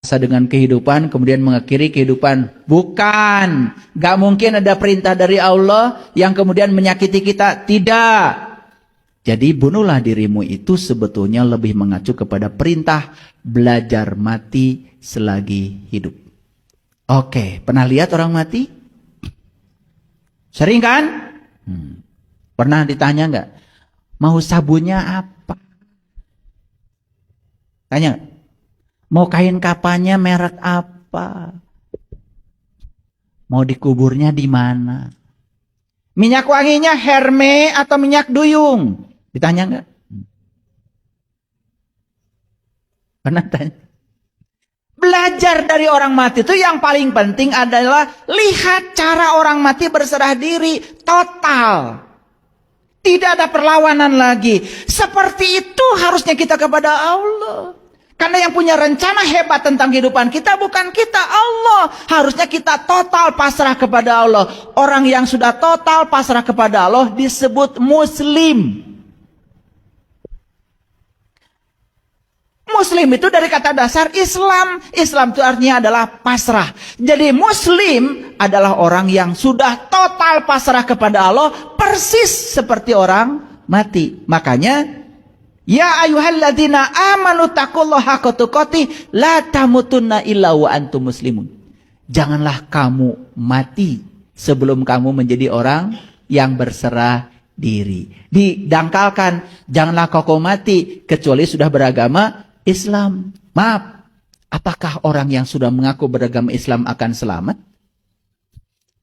dengan kehidupan, kemudian mengakhiri kehidupan. Bukan. Gak mungkin ada perintah dari Allah yang kemudian menyakiti kita. Tidak. Jadi bunuhlah dirimu itu sebetulnya lebih mengacu kepada perintah belajar mati selagi hidup. Oke, pernah lihat orang mati? Sering kan? Pernah ditanya nggak? Mau sabunnya apa? Tanya. Mau kain kapannya merek apa? Mau dikuburnya di mana? Minyak wanginya Hermes atau minyak duyung? Ditanya nggak? Pernah tanya? Belajar dari orang mati itu yang paling penting adalah lihat cara orang mati berserah diri total. Tidak ada perlawanan lagi. Seperti itu harusnya kita kepada Allah. Karena yang punya rencana hebat tentang kehidupan kita bukan kita, Allah. Harusnya kita total pasrah kepada Allah. Orang yang sudah total pasrah kepada Allah disebut muslim. Muslim itu dari kata dasar Islam. Islam itu artinya adalah pasrah. Jadi muslim adalah orang yang sudah total pasrah kepada Allah, persis seperti orang mati. Makanya ya ayyuhalladzina amanu taqullaha haqqa tuqatih la tamutunna illa wa antum muslimun. Janganlah kamu mati sebelum kamu menjadi orang yang berserah diri. Didangkalkan, janganlah kau mati kecuali sudah beragama Islam. Maaf, apakah orang yang sudah mengaku beragama Islam akan selamat?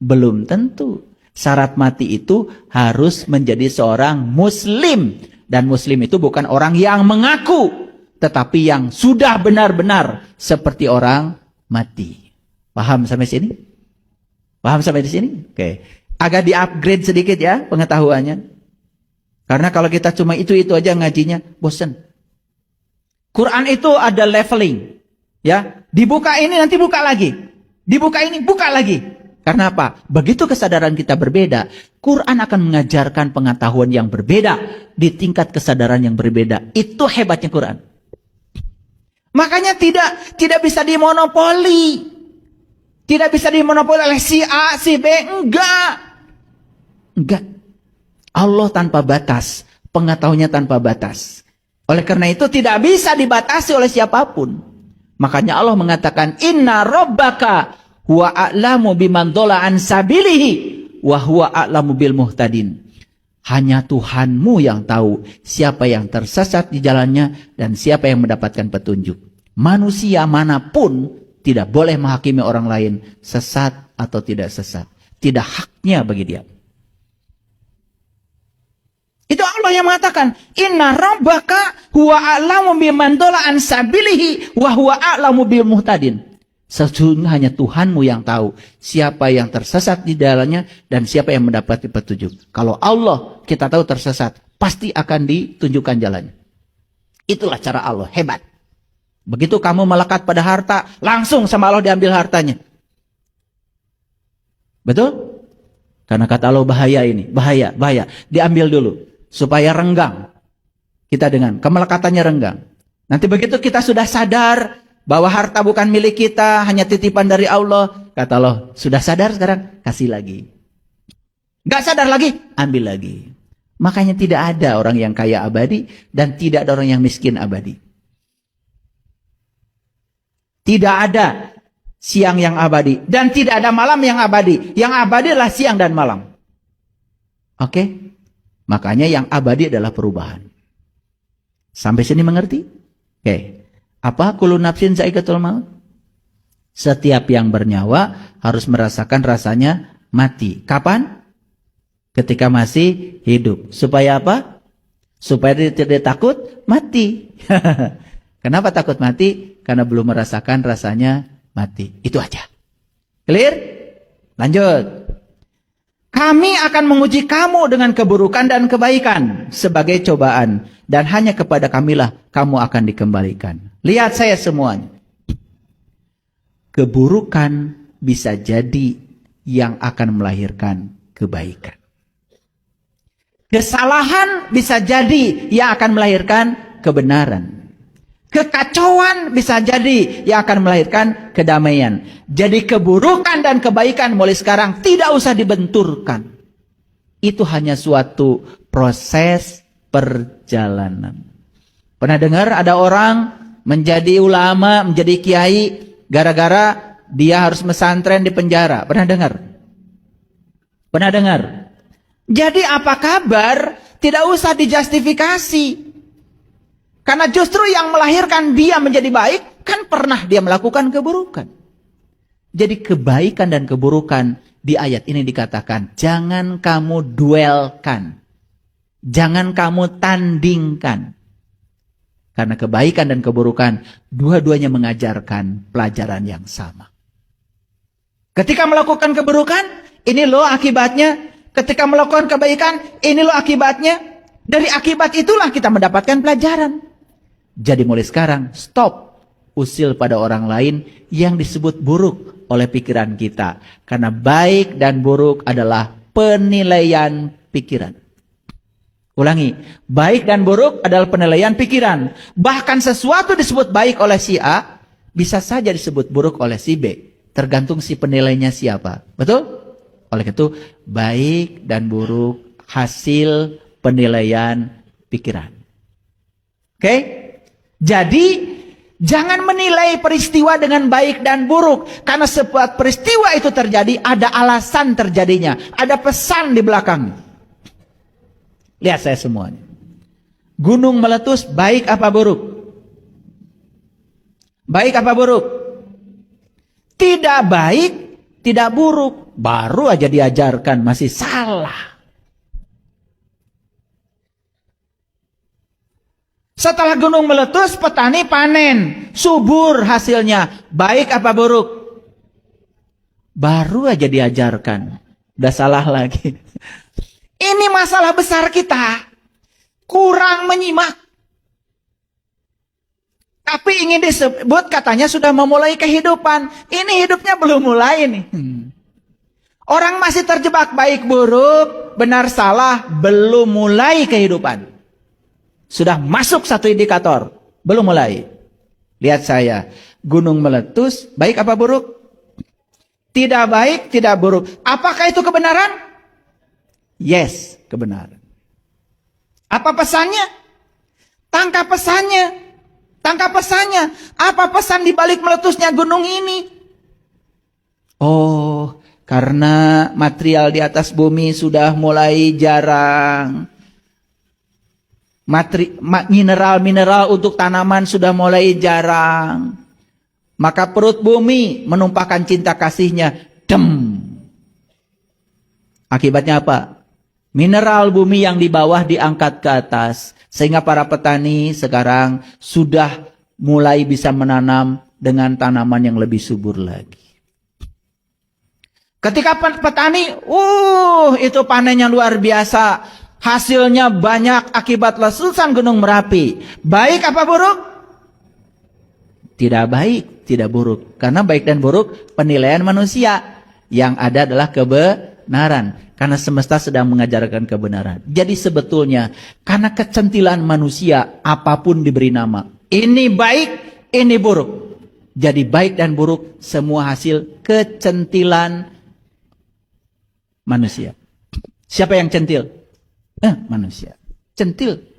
Belum tentu. Syarat mati itu harus menjadi seorang muslim. Dan muslim itu bukan orang yang mengaku, tetapi yang sudah benar-benar seperti orang mati. Paham sampai sini? Paham sampai di sini? Oke. Agak di-upgrade sedikit ya pengetahuannya. Karena kalau kita cuma itu-itu aja ngajinya, bosan. Quran itu ada leveling. Ya, dibuka ini nanti buka lagi. Dibuka ini, buka lagi. Karena apa? Begitu kesadaran kita berbeda, Quran akan mengajarkan pengetahuan yang berbeda di tingkat kesadaran yang berbeda. Itu hebatnya Quran. Makanya tidak bisa dimonopoli. Tidak bisa dimonopoli oleh si A, si B. Enggak. Allah tanpa batas, pengetahuannya tanpa batas. Oleh karena itu tidak bisa dibatasi oleh siapapun. Makanya Allah mengatakan, Inna Rabbaka huwa a'lamu biman dhalla an sabilihi wa huwa a'lamu bil muhtadin. Hanya Tuhanmu yang tahu siapa yang tersesat di jalannya dan siapa yang mendapatkan petunjuk. Manusia manapun tidak boleh menghakimi orang lain sesat atau tidak sesat. Tidak haknya bagi dia. Itu Allah yang mengatakan, Inna Rabbaka huwa a'lamu biman dhalla an sabilihi wa huwa a'lamu bil muhtadin. Sesungguhnya hanya Tuhanmu yang tahu siapa yang tersesat di dalamnya dan siapa yang mendapat petunjuk. Kalau Allah kita tahu tersesat, pasti akan ditunjukkan jalannya. Itulah cara Allah, hebat. Begitu kamu melekat pada harta, langsung sama Allah diambil hartanya. Betul? Karena kata Allah bahaya ini, bahaya. Diambil dulu, supaya renggang. Kita dengan kemelekatannya renggang. Nanti begitu kita sudah sadar bahwa harta bukan milik kita, hanya titipan dari Allah. Kata Allah, sudah sadar sekarang? Kasih lagi. Gak sadar lagi? Ambil lagi. Makanya tidak ada orang yang kaya abadi dan tidak ada orang yang miskin abadi. Tidak ada siang yang abadi dan tidak ada malam yang abadi. Yang abadi adalah siang dan malam. Oke? Makanya yang abadi adalah perubahan. Sampai sini mengerti? Oke. Apa? Kullu nafsin za'iqatul maut. Setiap yang bernyawa harus merasakan rasanya mati. Kapan? Ketika masih hidup. Supaya apa? Supaya dia tidak takut mati. Kenapa takut mati? Karena belum merasakan rasanya mati. Itu aja. Clear? Lanjut. Kami akan menguji kamu dengan keburukan dan kebaikan sebagai cobaan. Dan hanya kepada kamilah kamu akan dikembalikan. Lihat saya semuanya. Keburukan bisa jadi yang akan melahirkan kebaikan. Kesalahan bisa jadi yang akan melahirkan kebenaran. Kekacauan bisa jadi yang akan melahirkan kedamaian. Jadi keburukan dan kebaikan mulai sekarang tidak usah dibenturkan. Itu hanya suatu proses perjalanan. Pernah dengar ada orang menjadi ulama, menjadi kiai, gara-gara dia harus mesantren di penjara. Pernah dengar? Pernah dengar? Jadi apa kabar? Tidak usah dijustifikasi. Karena justru yang melahirkan dia menjadi baik, kan pernah dia melakukan keburukan. Jadi kebaikan dan keburukan di ayat ini dikatakan, jangan kamu duelkan. Jangan kamu tandingkan. Karena kebaikan dan keburukan, dua-duanya mengajarkan pelajaran yang sama. Ketika melakukan keburukan, ini loh akibatnya. Ketika melakukan kebaikan, ini loh akibatnya. Dari akibat itulah kita mendapatkan pelajaran. Jadi mulai sekarang, stop usil pada orang lain yang disebut buruk oleh pikiran kita. Karena baik dan buruk adalah penilaian pikiran. Ulangi, baik dan buruk adalah penilaian pikiran. Bahkan sesuatu disebut baik oleh si A, bisa saja disebut buruk oleh si B. Tergantung si penilainya siapa. Betul? Oleh itu, baik dan buruk hasil penilaian pikiran. Oke? Jadi, jangan menilai peristiwa dengan baik dan buruk. Karena sebuah peristiwa itu terjadi, ada alasan terjadinya. Ada pesan di belakangnya. Lihat saya semuanya. Gunung meletus, baik apa buruk? Baik apa buruk? Tidak baik, tidak buruk. Baru aja diajarkan, masih salah. Setelah gunung meletus, petani panen. Subur hasilnya. Baik apa buruk? Baru aja diajarkan. Udah salah lagi. Ini masalah besar kita. Kurang menyimak. Tapi ingin disebut katanya sudah memulai kehidupan. Ini hidupnya belum mulai nih. Orang masih terjebak baik buruk, benar salah, belum mulai kehidupan. Sudah masuk satu indikator, belum mulai. Lihat saya, gunung meletus, baik apa buruk? Tidak baik, tidak buruk. Apakah itu kebenaran? Yes, kebenaran. Apa pesannya? Tangkap pesannya. Tangkap pesannya. Apa pesan di balik meletusnya gunung ini? Oh, karena material di atas bumi sudah mulai jarang. Mineral-mineral untuk tanaman sudah mulai jarang. Maka perut bumi menumpahkan cinta kasihnya. Akibatnya apa? Mineral bumi yang di bawah diangkat ke atas. Sehingga para petani sekarang sudah mulai bisa menanam dengan tanaman yang lebih subur lagi. Ketika petani, itu panennya luar biasa. Hasilnya banyak akibat letusan Gunung Merapi. Baik apa buruk? Tidak baik, tidak buruk. Karena baik dan buruk penilaian manusia. Yang ada adalah kebenaran. Karena semesta sedang mengajarkan kebenaran. Jadi sebetulnya karena kecentilan manusia apapun diberi nama. Ini baik, ini buruk. Jadi baik dan buruk semua hasil kecentilan manusia. Siapa yang centil? Manusia. Centil.